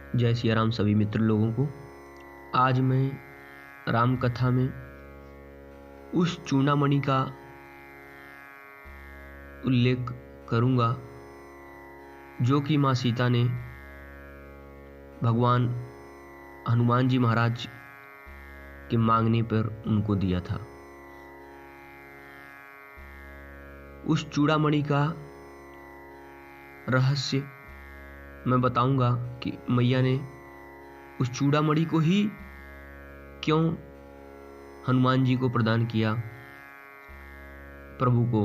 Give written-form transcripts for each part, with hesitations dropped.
जय सिया राम सभी मित्र लोगों को। आज मैं राम कथा में उस चूड़ामणि का उल्लेख करूंगा जो कि माँ सीता ने भगवान हनुमान जी महाराज के मांगने पर उनको दिया था। उस चूड़ामणि का रहस्य मैं बताऊंगा कि मैया ने उस चूड़ामणि को ही क्यों हनुमान जी को प्रदान किया, प्रभु को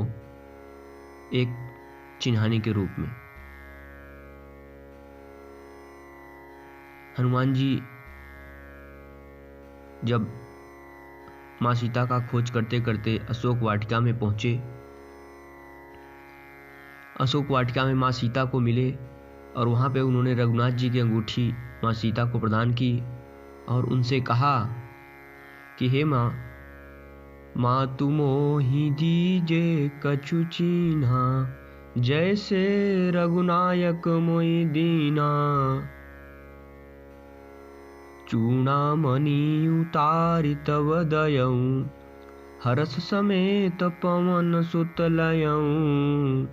एक चिन्हाने के रूप में। हनुमान जी जब माँ सीता का खोज करते करते अशोक वाटिका में पहुंचे, अशोक वाटिका में माँ सीता को मिले और वहाँ पे उन्होंने रघुनाथ जी की अंगूठी माँ सीता को प्रदान की और उनसे कहा कि हे माँ तुम ही दीजे कछु चीन्हा, जैसे रघुनायक मोहि दीना। चूड़ामणि उतारि तव दयऊ, हरस समेत पवन सुत लयऊ।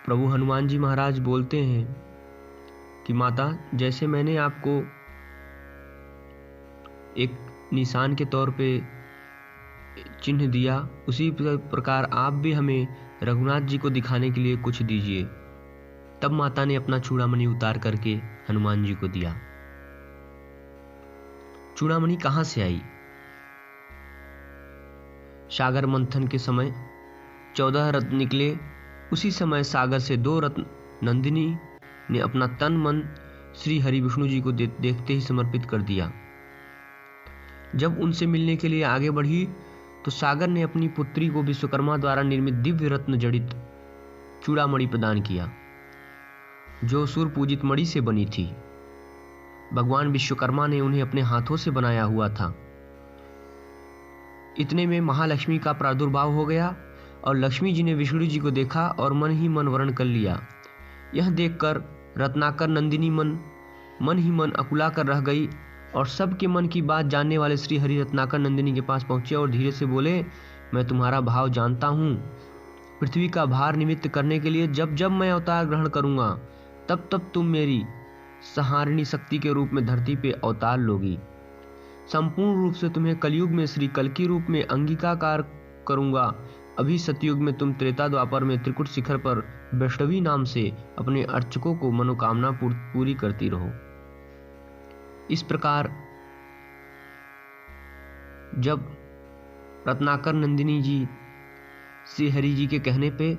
प्रभु हनुमान जी महाराज बोलते हैं कि माता, जैसे मैंने आपको एक निशान के तौर पे चिन्ह दिया, उसी प्रकार आप भी हमें रघुनाथ जी को दिखाने के लिए कुछ दीजिए। तब माता ने अपना चूड़ामणि उतार करके हनुमान जी को दिया। चूड़ामणि कहां से आई? सागर मंथन के समय 14 रत्न निकले। उसी समय सागर से 2 रत्न नंदिनी ने अपना तन मन श्री हरि विष्णु जी को देखते ही समर्पित कर दिया। जब उनसे मिलने के लिए आगे बढ़ी तो सागर ने अपनी पुत्री को विश्वकर्मा द्वारा निर्मित दिव्य रत्न जड़ित चूड़ामणि प्रदान किया, जो सुर पूजित मणि से बनी थी। भगवान विश्वकर्मा ने उन्हें अपने हाथों से बनाया हुआ था। इतने में महालक्ष्मी का प्रादुर्भाव हो गया और लक्ष्मी जी ने विष्णु जी को देखा और मन ही मन वरण कर लिया। यह देखकर रत्नाकर नंदिनी मन ही मन अकुला कर रह गई और सबके मन की बात जानने वाले श्री हरि रत्नाकर नंदिनी के पास पहुंचे और धीरे से बोले, मैं तुम्हारा भाव जानता हूँ। पृथ्वी का भार निमित्त करने के लिए जब जब मैं अवतार ग्रहण करूंगा, तब तब तुम मेरी संहारिणी शक्ति के रूप में धरती पे अवतार लोगी। संपूर्ण रूप से तुम्हें कलयुग में श्री कल्कि रूप में अंगिकाकार करूंगा। अभी सतयुग में तुम त्रेता द्वापर में त्रिकुट शिखर पर वैष्णवी नाम से अपने अर्चकों को मनोकामना पूरी करती रहो। इस प्रकार जब रत्नाकर नंदिनी जी श्री हरि जी के कहने पे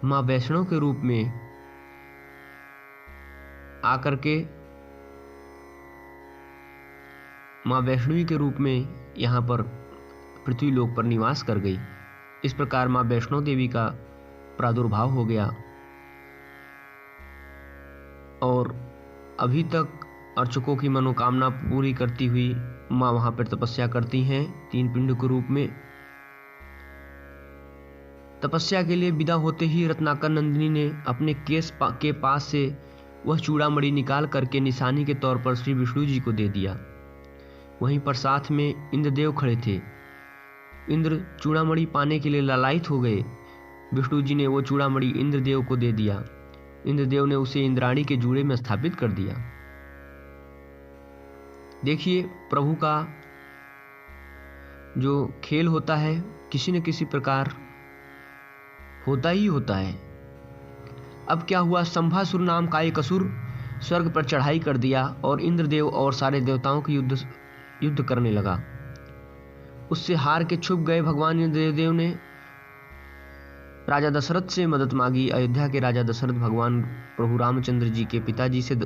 माँ वैष्णव के रूप में आकर के माँ वैष्णवी के रूप में यहाँ पर पृथ्वी लोक पर निवास कर गई, इस प्रकार माँ वैष्णो देवी का प्रादुर्भाव हो गया और अभी तक अर्चकों की मनोकामना पूरी करती हुई माँ वहां पर तपस्या करती हैं 3 पिंड के रूप में। तपस्या के लिए विदा होते ही रत्नाकर नंदिनी ने अपने केस के पास से वह चूड़ामणि निकाल करके निशानी के तौर पर श्री विष्णु जी को दे दिया। वहीं पर साथ में इंद्रदेव खड़े थे। इंद्र चूड़ामणि पाने के लिए लालायित हो गए। विष्णु जी ने वो चूड़ामणि इंद्रदेव को दे दिया। इंद्रदेव ने उसे इंद्राणी के जूड़े में स्थापित कर दिया। देखिए, प्रभु का जो खेल होता है किसी न किसी प्रकार होता ही होता है। अब क्या हुआ, संभासुर नाम का एक असुर स्वर्ग पर चढ़ाई कर दिया और इंद्रदेव और सारे देवताओं की युद्ध करने लगा। उससे हार के छुप गए भगवान इंद्रदेव ने राजा दशरथ से मदद मांगी। अयोध्या के राजा दशरथ भगवान प्रभु रामचंद्र जी के पिताजी से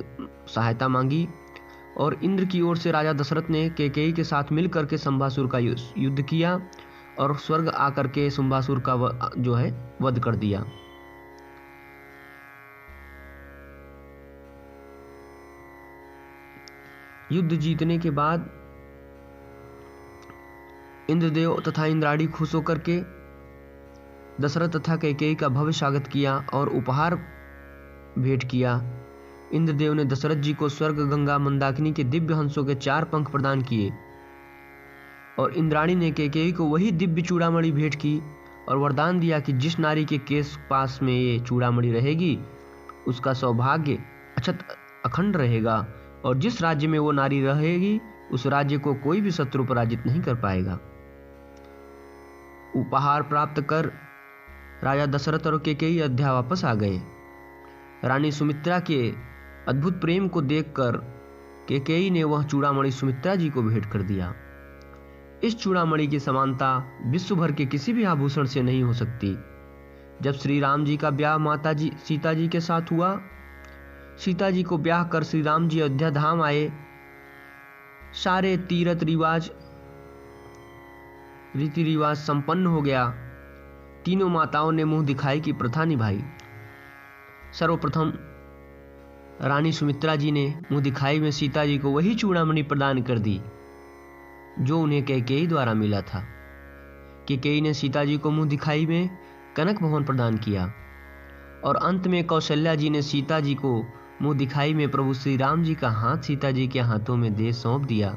सहायता मांगी और इंद्र की ओर से राजा दशरथ ने कैकेयी के साथ मिलकर के संभासुर का युद्ध किया और स्वर्ग आकर के संभासुर का जो है वध कर दिया। युद्ध जीतने के बाद इंद्रदेव तथा इंद्राणी खुश होकर के दशरथ तथा कैकेयी का भव्य स्वागत किया और उपहार भेंट किया इंद्रदेव ने दशरथ जी को स्वर्ग गंगा मंदाकिनी के दिव्य हंसों के 4 पंख प्रदान किए और इंद्राणी ने कैकेयी को वही दिव्य चूड़ामणि भेंट की और वरदान दिया कि जिस नारी के केस पास में ये चूड़ामणि रहेगी उसका सौभाग्य अक्षत अखंड रहेगा और जिस राज्य में वो नारी रहेगी उस राज्य को कोई भी शत्रु पराजित नहीं कर पाएगा। उपहार प्राप्त कर राजा दशरथ और कैकेयी अयोध्या वापस आ गए। रानी सुमित्रा के अद्भुत प्रेम को देखकर कैकेयी ने वह चूड़ामणि सुमित्रा जी को भेंट कर दिया। इस चूड़ामणि की समानता विश्व भर के किसी भी आभूषण से नहीं हो सकती। जब श्री राम जी का ब्याह माता जी सीता जी के साथ हुआ, सीता जी को ब्याह कर श्री राम जी अयोध्या धाम आए। सारे तीर्थ रिवाज रीति रिवाज संपन्न हो गया। तीनों माताओं ने मुंह दिखाई की प्रथा निभाई। सर्वप्रथम रानी सुमित्रा जी ने मुंह दिखाई में सीता जी को वही चूड़ामणि प्रदान कर दी जो उन्हें कैकेयी द्वारा मिला था। कैकेयी ने सीता जी को मुंह दिखाई में कनक भवन प्रदान किया और अंत में कौशल्या जी ने सीता जी को मुंह दिखाई में प्रभु श्री राम जी का हाथ सीता जी के हाथों में दे सौंप दिया।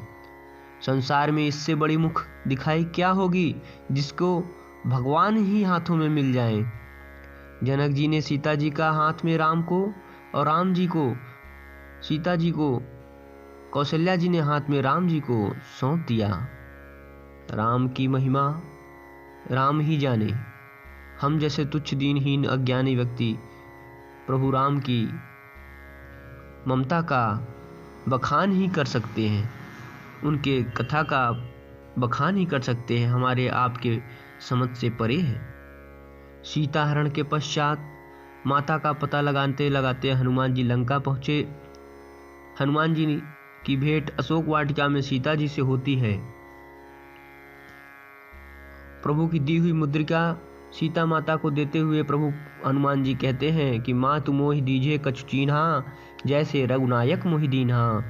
संसार में इससे बड़ी मुख दिखाई क्या होगी जिसको भगवान ही हाथों में मिल जाएं। जनक जी ने सीता जी का हाथ में राम को और राम जी को सीता जी को, कौशल्या जी ने हाथ में राम जी को सौंप दिया। राम की महिमा राम ही जाने। हम जैसे तुच्छ दीनहीन अज्ञानी व्यक्ति प्रभु राम की ममता का बखान ही कर सकते हैं, उनके कथा का बखान ही कर सकते हैं, हमारे आपके समझ से परे है। सीता हरण के पश्चात माता का पता लगाते लगाते हनुमान जी लंका पहुंचे। हनुमान जी की भेंट अशोक वाटिका में सीता जी से होती है। प्रभु की दी हुई मुद्रिका सीता माता को देते हुए प्रभु हनुमान जी कहते हैं कि माँ तुम मोहि दीजे कछु चीन्हा, जैसे रघुनायक मोहि दीन्हा।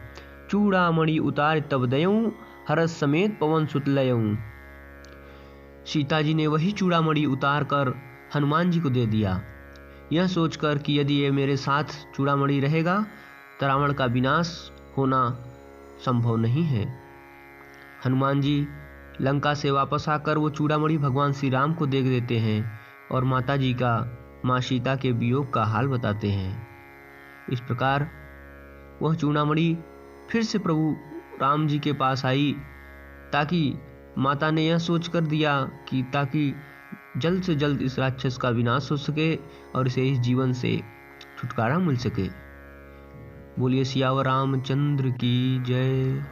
चूड़ामणि उतार तब दयऊं, हरस समेत पवन सुत लयऊं। सीता जी ने वही चूड़ामणि उतार कर हनुमान जी को दे दिया, यह सोचकर कि यदि ये मेरे साथ चूड़ामणि रहेगा तो रावण का विनाश होना संभव नहीं है। हनुमान जी लंका से वापस आकर वो चूड़ामणि भगवान श्री राम को दे देते हैं और माता जी का माँ सीता के वियोग का हाल बताते हैं। इस प्रकार वह चूड़ामणि फिर से प्रभु राम जी के पास आई, ताकि माता ने यह सोच कर दिया कि ताकि जल्द से जल्द इस राक्षस का विनाश हो सके और इसे इस जीवन से छुटकारा मिल सके। बोलिए सियावर रामचंद्र की जय।